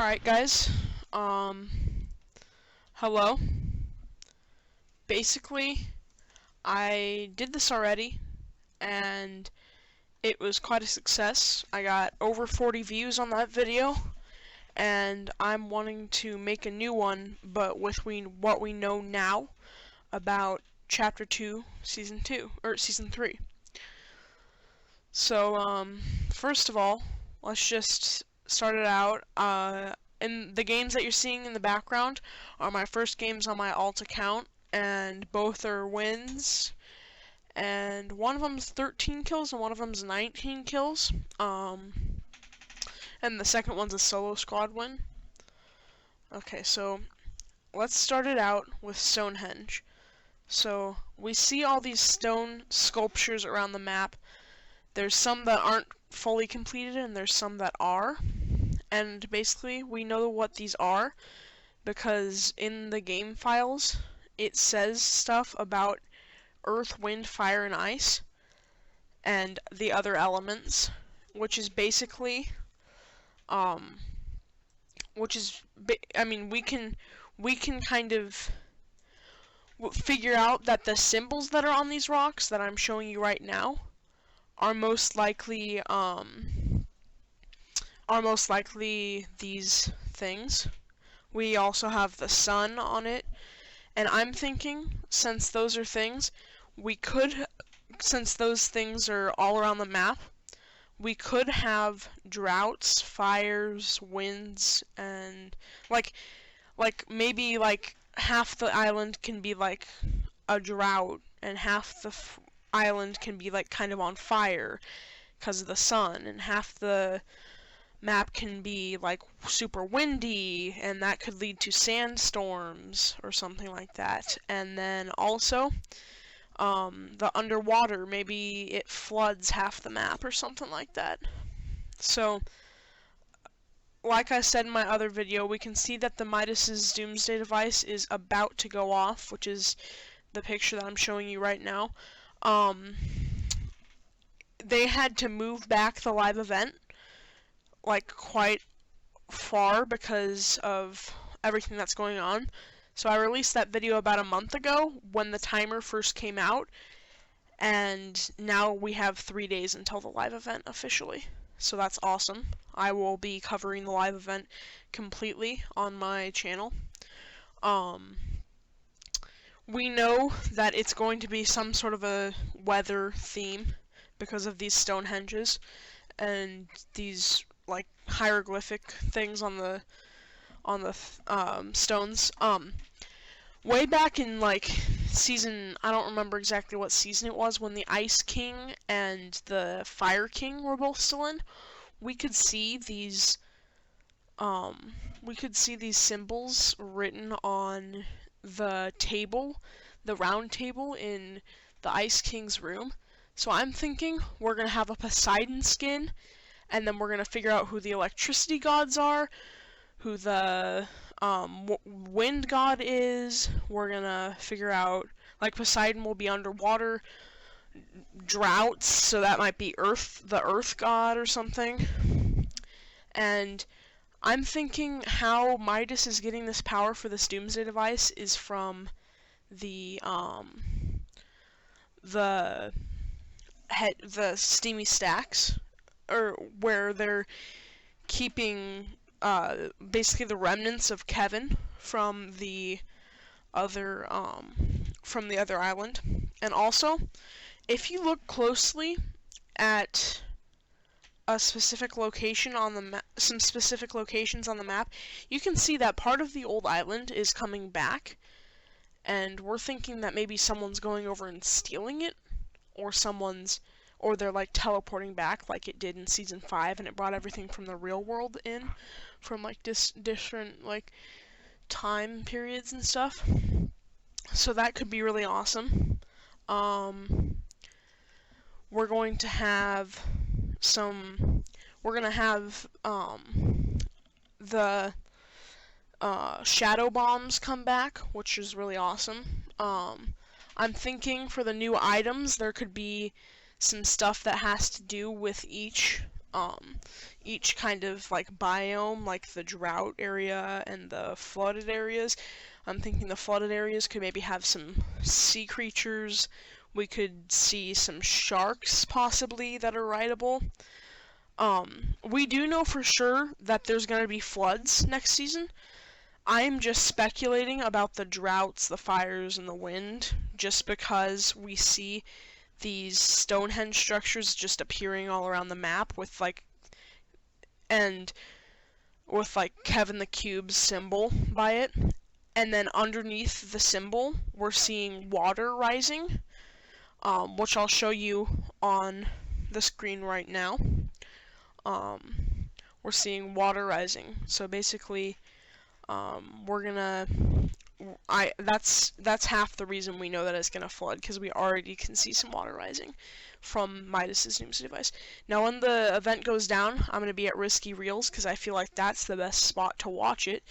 Alright guys, hello. Basically, I did this already, and it was quite a success. I got over 40 views on that video, and I'm wanting to make a new one, but with what we know now about Chapter 2, Season 2, or Season 3. So, first of all, let's just start it out. And the games that you're seeing in the background are my first games on my alt account, and both are wins. And one of them's 13 kills, and one of them's 19 kills. And the second one's a solo squad win. Okay, so let's start it out with Stonehenge. So we see all these stone sculptures around the map. There's some that aren't fully completed, and there's some that are. And basically, we know what these are because in the game files, it says stuff about earth, wind, fire, and ice, and the other elements, which is basically, I mean, we can kind of figure out that the symbols that are on these rocks that I'm showing you right now are most likely these things. We also have the sun on it, and I'm thinking, since those are things, since those things are all around the map, we could have droughts, fires, winds, and like maybe like half the island can be like a drought, and half the island can be like kind of on fire because of the sun, and half the map can be like super windy, and that could lead to sandstorms or something like that. And then also the underwater, maybe it floods half the map or something like that. So like I said in my other video, we can see that the Midas's doomsday device is about to go off, which is the picture that I'm showing you right now. They had to move back the live event like quite far because of everything that's going on. So I released that video about a month ago when the timer first came out, and now we have 3 days until the live event officially. So that's awesome. I will be covering the live event completely on my channel. We know that it's going to be some sort of a weather theme because of these Stonehenges and these like hieroglyphic things on the stones. Way back in like season, I don't remember exactly what season it was, when the Ice King and the Fire King were both still in, we could see these symbols written on the table, the round table in the Ice King's room. So I'm thinking we're gonna have a Poseidon skin, and then we're gonna figure out who the electricity gods are, who the wind god is. We're gonna figure out, like, Poseidon will be underwater, droughts, so that might be the earth god or something. And I'm thinking how Midas is getting this power for this doomsday device is from the steamy stacks, or where they're keeping basically the remnants of Kevin from the other island. And also, if you look closely at a specific location on the some specific locations on the map, you can see that part of the old island is coming back, and we're thinking that maybe someone's going over and stealing it, or they're like teleporting back like it did in season 5, and it brought everything from the real world in, from like different like time periods and stuff. So that could be really awesome. We're going to have the shadow bombs come back, which is really awesome. I'm thinking for the new items there could be some stuff that has to do with each each kind of like biome, like the drought area and the flooded areas. I'm thinking the flooded areas could maybe have some sea creatures. We could see some sharks possibly that are rideable. We do know for sure that there's going to be floods next season. I'm just speculating about the droughts, the fires, and the wind, just because we see these Stonehenge structures just appearing all around the map with Kevin the Cube's symbol by it. And then underneath the symbol, we're seeing water rising, which I'll show you on the screen right now. We're seeing water rising. So basically, that's half the reason we know that it's gonna flood, because we already can see some water rising from Midas's Doomsday Device. Now when the event goes down, I'm gonna be at Risky Reels because I feel like that's the best spot to watch it.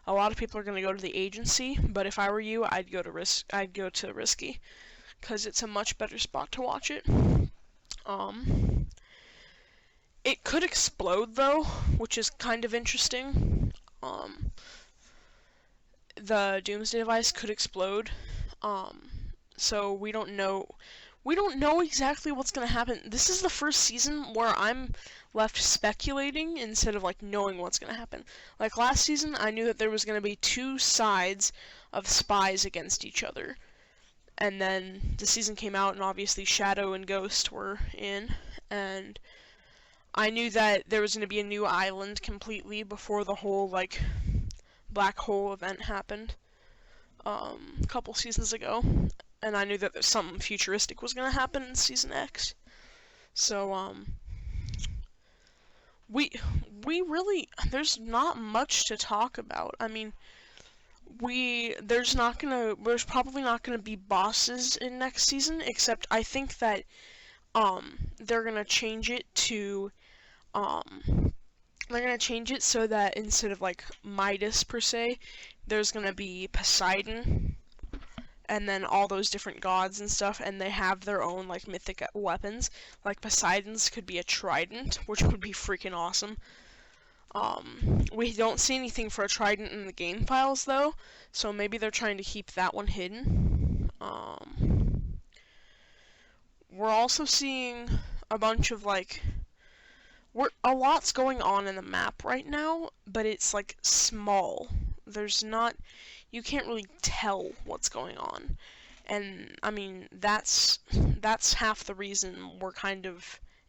A lot of people are gonna go to the agency, but if I were you, I'd go to Risky because it's a much better spot to watch it. It could explode though, which is kind of interesting. The Doomsday Device could explode. So we don't know exactly what's gonna happen. This is the first season where I'm left speculating instead of knowing what's gonna happen. Like last season, I knew that there was gonna be two sides of spies against each other. And then the season came out, and obviously Shadow and Ghost were in, and I knew that there was gonna be a new island completely before the whole black hole event happened a couple seasons ago, and I knew that there's something futuristic was gonna happen in Season X. So we really, there's not much to talk about. I mean, there's probably not gonna be bosses in next season, except I think that they're gonna change it to so that instead of Midas per se, there's gonna be Poseidon, and then all those different gods and stuff, and they have their own mythic weapons. Like Poseidon's could be a trident, which would be freaking awesome. We don't see anything for a trident in the game files though, so maybe they're trying to keep that one hidden. We're also seeing a bunch of a lot's going on in the map right now, but it's small. You can't really tell what's going on. And I mean, that's half the reason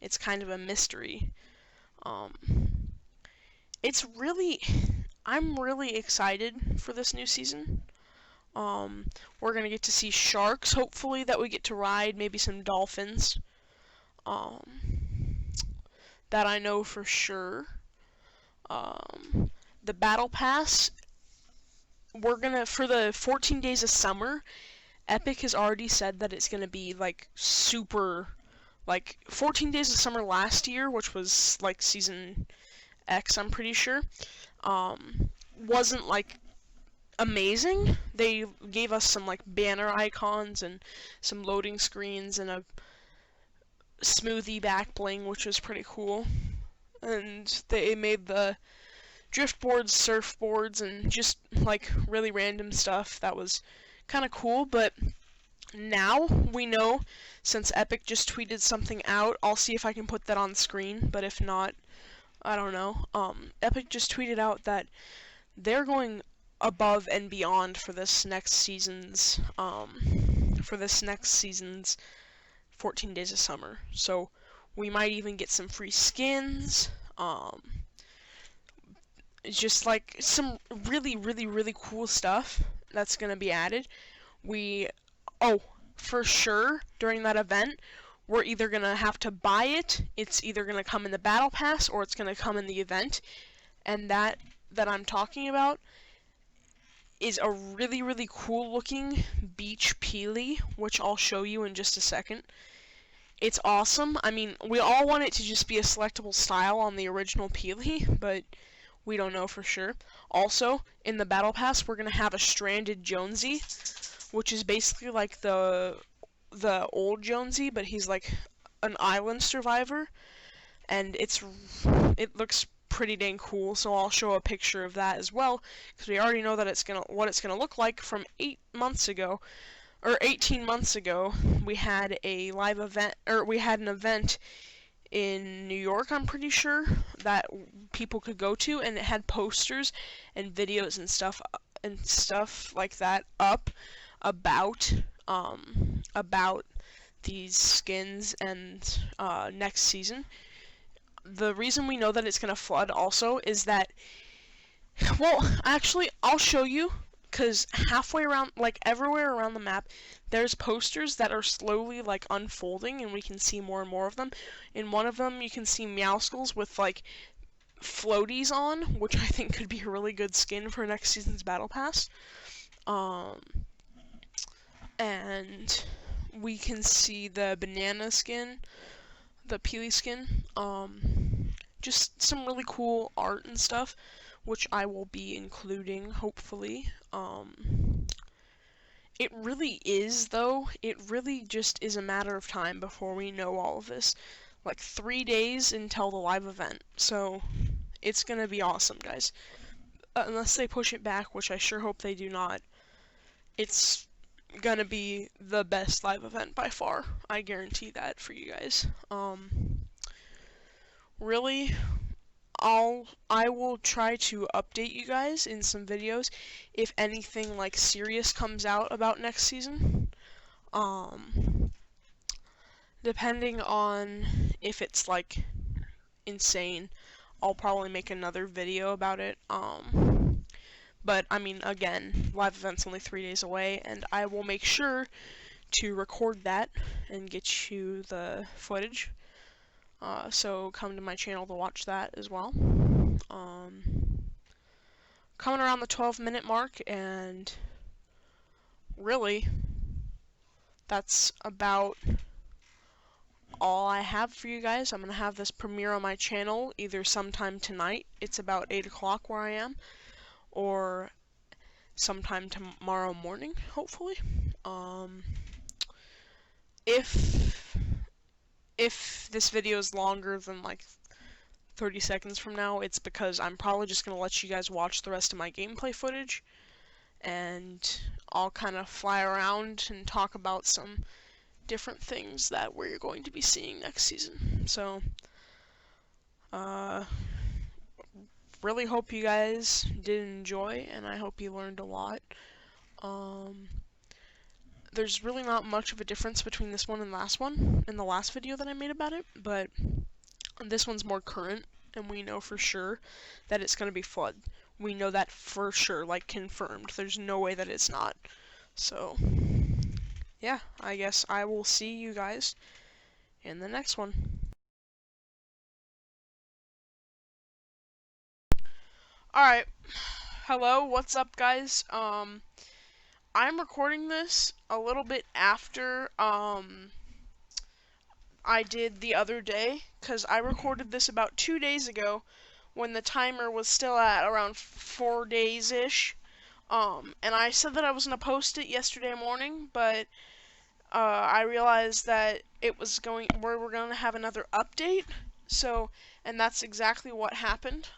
it's kind of a mystery. I'm really excited for this new season. We're gonna get to see sharks, hopefully, that we get to ride, maybe some dolphins. That I know for sure. The Battle Pass, for the 14 days of summer, Epic has already said that it's gonna be super, 14 days of summer last year, which was Season X, I'm pretty sure, wasn't amazing. They gave us some banner icons and some loading screens and a smoothie back bling, which was pretty cool. And they made the driftboards, surfboards, and just really random stuff that was kind of cool. But now we know, since Epic just tweeted something out, I'll see if I can put that on screen, but if not, I don't know. Epic just tweeted out that they're going above and beyond for this next season's 14 Days of Summer. So we might even get some free skins. It's just some really, really, really cool stuff that's gonna be added. For sure, during that event, we're either gonna have to buy it. It's either gonna come in the Battle Pass or it's gonna come in the event. And that I'm talking about is a really, really cool looking beach peely, which I'll show you in just a second. It's awesome. I mean, we all want it to just be a selectable style on the original peely, but we don't know for sure. Also, in the Battle Pass, we're gonna have a Stranded Jonesy, which is basically the old Jonesy, but he's an island survivor. and it looks pretty dang cool. So I'll show a picture of that as well, because we already know that what it's gonna look like from 8 months ago, or 18 months ago. We had a live event, or we had an event in New York, I'm pretty sure, that people could go to, and it had posters and videos and stuff like that up about these skins and next season. The reason we know that it's gonna flood also is that, well, actually, I'll show you, because halfway around, like everywhere around the map, there's posters that are slowly like unfolding, and we can see more and more of them. In one of them, you can see Meowscles with like floaties on, which I think could be a really good skin for next season's Battle Pass. Um, and we can see the banana skin, the Peely skin. Just some really cool art and stuff, which I will be including, hopefully. It really is, though. It really just is a matter of time before we know all of this. Like 3 days until the live event. So it's gonna be awesome, guys. Unless they push it back, which I sure hope they do not. It's gonna be the best live event by far. I guarantee that for you guys. Really, I will try to update you guys in some videos if anything like serious comes out about next season. Um, Depending on if it's like insane, I'll probably make another video about it. But I mean, again, live event's only 3 days away, and I will make sure to record that and get you the footage. So come to my channel to watch that as well. Coming around the 12-minute mark, and really, that's about all I have for you guys. I'm going to have this premiere on my channel either sometime tonight, it's about 8 o'clock where I am, or sometime tomorrow morning, hopefully. If this video is longer than like 30 seconds from now, it's because I'm probably just going to let you guys watch the rest of my gameplay footage, and I'll kind of fly around and talk about some different things that we're going to be seeing next season. So, really hope you guys did enjoy, and I hope you learned a lot. There's really not much of a difference between this one and the last video that I made about it, but this one's more current, and we know for sure that it's going to be flood. We know that for sure, like confirmed. There's no way that it's not. So, yeah, I guess I will see you guys in the next one. Alright, hello, what's up, guys? I'm recording this a little bit after, I did the other day, because I recorded this about 2 days ago when the timer was still at around 4 days-ish. And I said that I was going to post it yesterday morning, but I realized that we were going to have another update. So, and that's exactly what happened.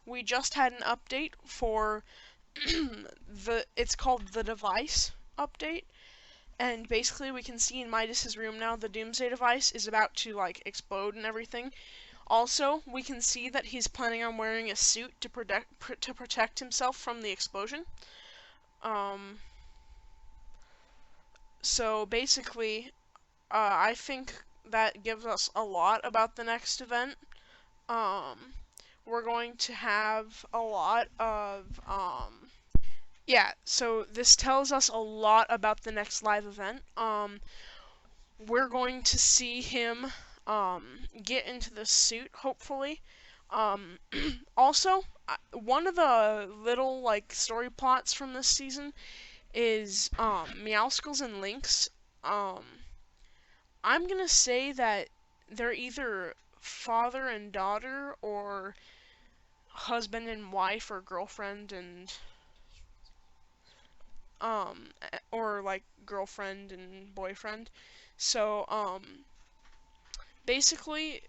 We just had an update for it's called the device update. And basically we can see in Midas's room now the Doomsday device is about to like explode and everything. Also, we can see that he's planning on wearing a suit to protect himself from the explosion. So basically, I think that gives us a lot about the next event. We're going to have a lot of, yeah, so this tells us a lot about the next live event. We're going to see him, get into the suit, hopefully. Also, one of the little, like, story plots from this season is, Meowscles and Lynx. I'm gonna say that they're either father and daughter, or husband and wife, or girlfriend and, or, like, girlfriend and boyfriend. So, basically,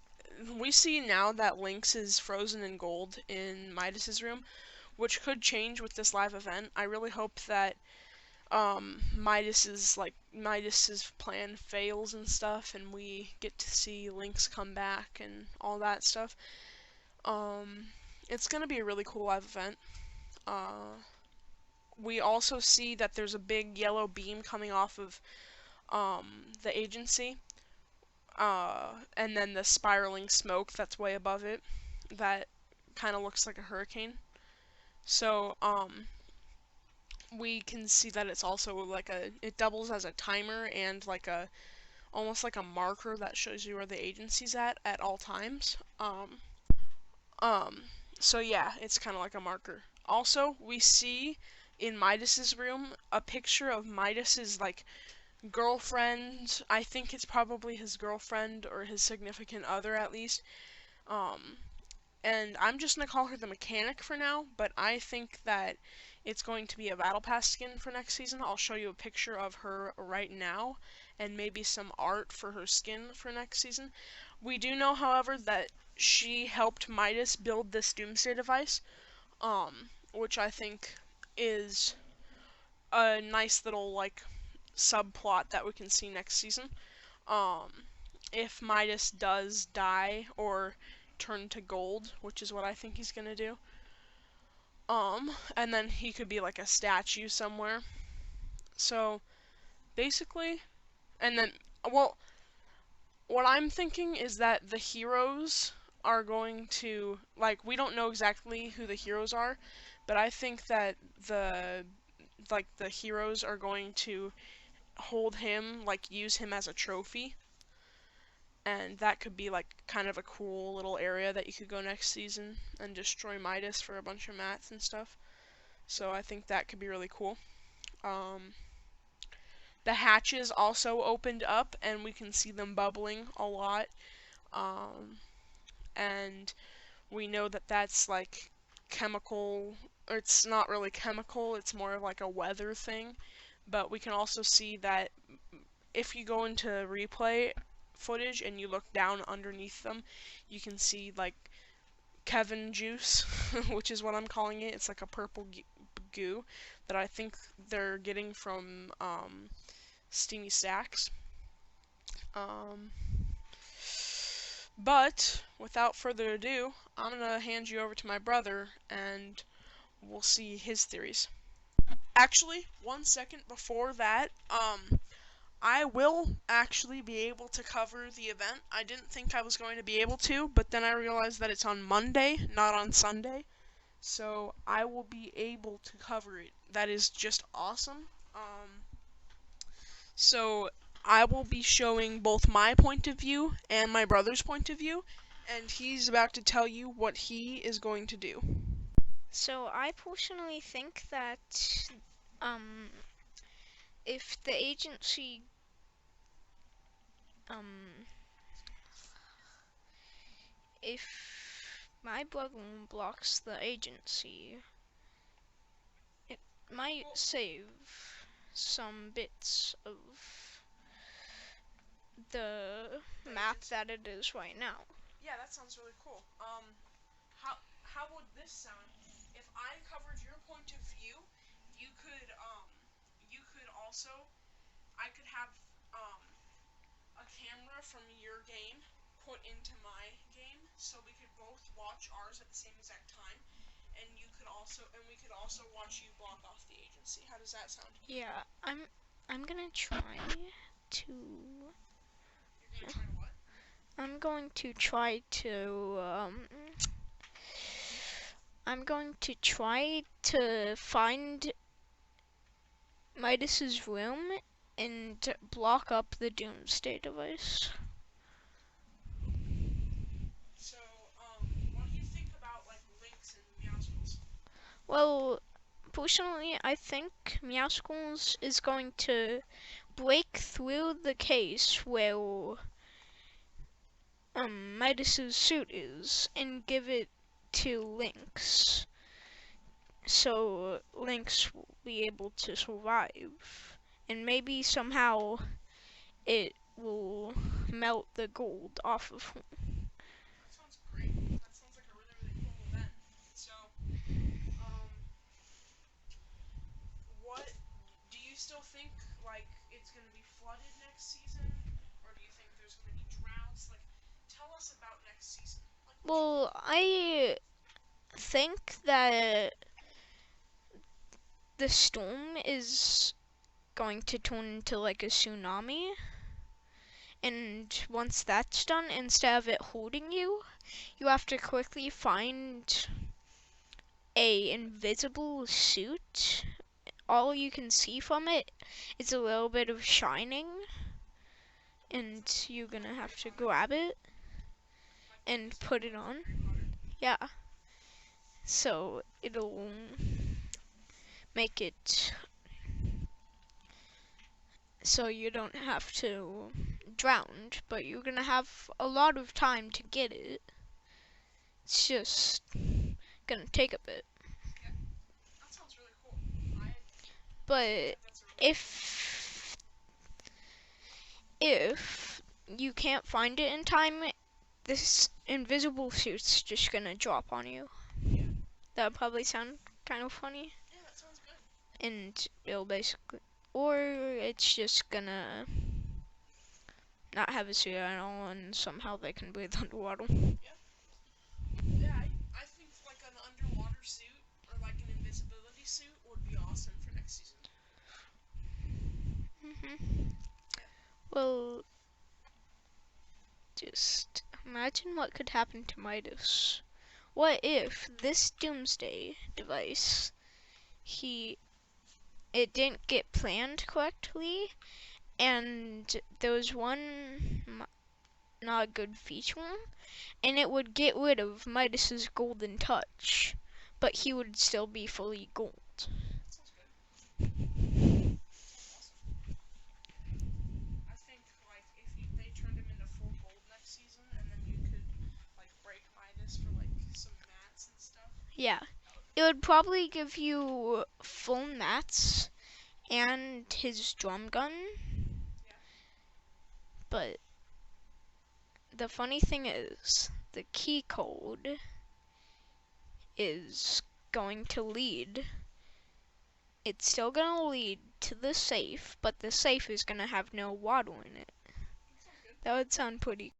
we see now that Lynx is frozen in gold in Midas's room, which could change with this live event. I really hope that Midas's plan fails and stuff, and we get to see Lynx come back and all that stuff. It's gonna be a really cool live event. We also see that there's a big yellow beam coming off of the agency, and then the spiraling smoke that's way above it that kind of looks like a hurricane. So we can see that it's also like it doubles as a timer and like a almost like a marker that shows you where the agency's at all times. Um, so yeah, it's kind of like a marker. Also, we see in Midas's room a picture of Midas's like girlfriend. I think it's probably his girlfriend or his significant other at least. Um, and I'm just gonna call her the mechanic for now, but I think that it's going to be a battle pass skin for next season. I'll show you a picture of her right now and maybe some art for her skin for next season. We do know, however, that she helped Midas build this doomsday device, which I think is a nice little like subplot that we can see next season. Um, if Midas does die or turn to gold, which is what I think he's gonna do. And then he could be like a statue somewhere. So basically, and then, well, what I'm thinking is that the heroes are going to, like, we don't know exactly who the heroes are, but I think that the heroes are going to hold him, like, use him as a trophy. And that could be like kind of a cool little area that you could go next season and destroy Midas for a bunch of mats and stuff. So I think that could be really cool. The hatches also opened up and we can see them bubbling a lot. And we know that that's like chemical, or it's not really chemical, it's more of like a weather thing. But we can also see that if you go into replay footage and you look down underneath them, you can see like Kevin juice, which is what I'm calling it. It's like a purple goo that I think they're getting from Steamy Stacks. But without further ado, I'm gonna hand you over to my brother and we'll see his theories. Actually, 1 second before that, I will actually be able to cover the event. I didn't think I was going to be able to, but then I realized that it's on Monday, not on Sunday. So I will be able to cover it. That is just awesome. So I will be showing both my point of view and my brother's point of view, and he's about to tell you what he is going to do. So I personally think that if the agency if my brother blocks the agency, it might save some bits of the map that it is right now. Yeah, that sounds really cool. How would this sound? If I covered your point of view, you could also, I could have um a camera from your game put into my game, so we could both watch ours at the same exact time, and we could also watch you block off the agency. How does that sound? Yeah, I'm gonna try to. You're gonna try to what? I'm going to try to I'm going to try to find Midas's room and block up the Doomsday device. So, what do you think about like Lynx and Meowscles? Well, personally, I think Meowscles is going to break through the case where Midas's suit is and give it to Lynx. So Lynx will be able to survive. And maybe somehow it will melt the gold off of him. flooded next season, or do you think there's going to be droughts? Like, tell us about next season. Like, what you Well, I think that the storm is going to turn into like a tsunami. And once that's done, instead of it holding you, you have to quickly find a invisible suit. All you can see from it is a little bit of shining, and you're gonna have to grab it and put it on. Yeah. So it'll make it so you don't have to drown, but you're gonna have a lot of time to get it. It's just gonna take a bit. That sounds really cool. I But that's a really if you can't find it in time, this invisible suit's just gonna drop on you. Yeah. That would probably sound kind of funny. Yeah, that sounds good. And it'll basically, or it's just gonna not have a suit at all, and somehow they can breathe underwater. Yeah, I think like an underwater suit or like an invisibility suit would be awesome for next season. Yeah. Well, just imagine what could happen to Midas. What if this doomsday device, it didn't get planned correctly, and there was one not a good feature, and it would get rid of Midas's golden touch, but he would still be fully gold. That sounds good. That sounds awesome. I think like if they turned him into full gold next season, and then you could like break Midas for like some mats and stuff. Yeah, That would it would probably give you full mats and his drum gun, yeah. but the funny thing is, the key code is going to lead. It's still gonna lead to the safe, but the safe is gonna have no water in it. That sounds good. That would sound pretty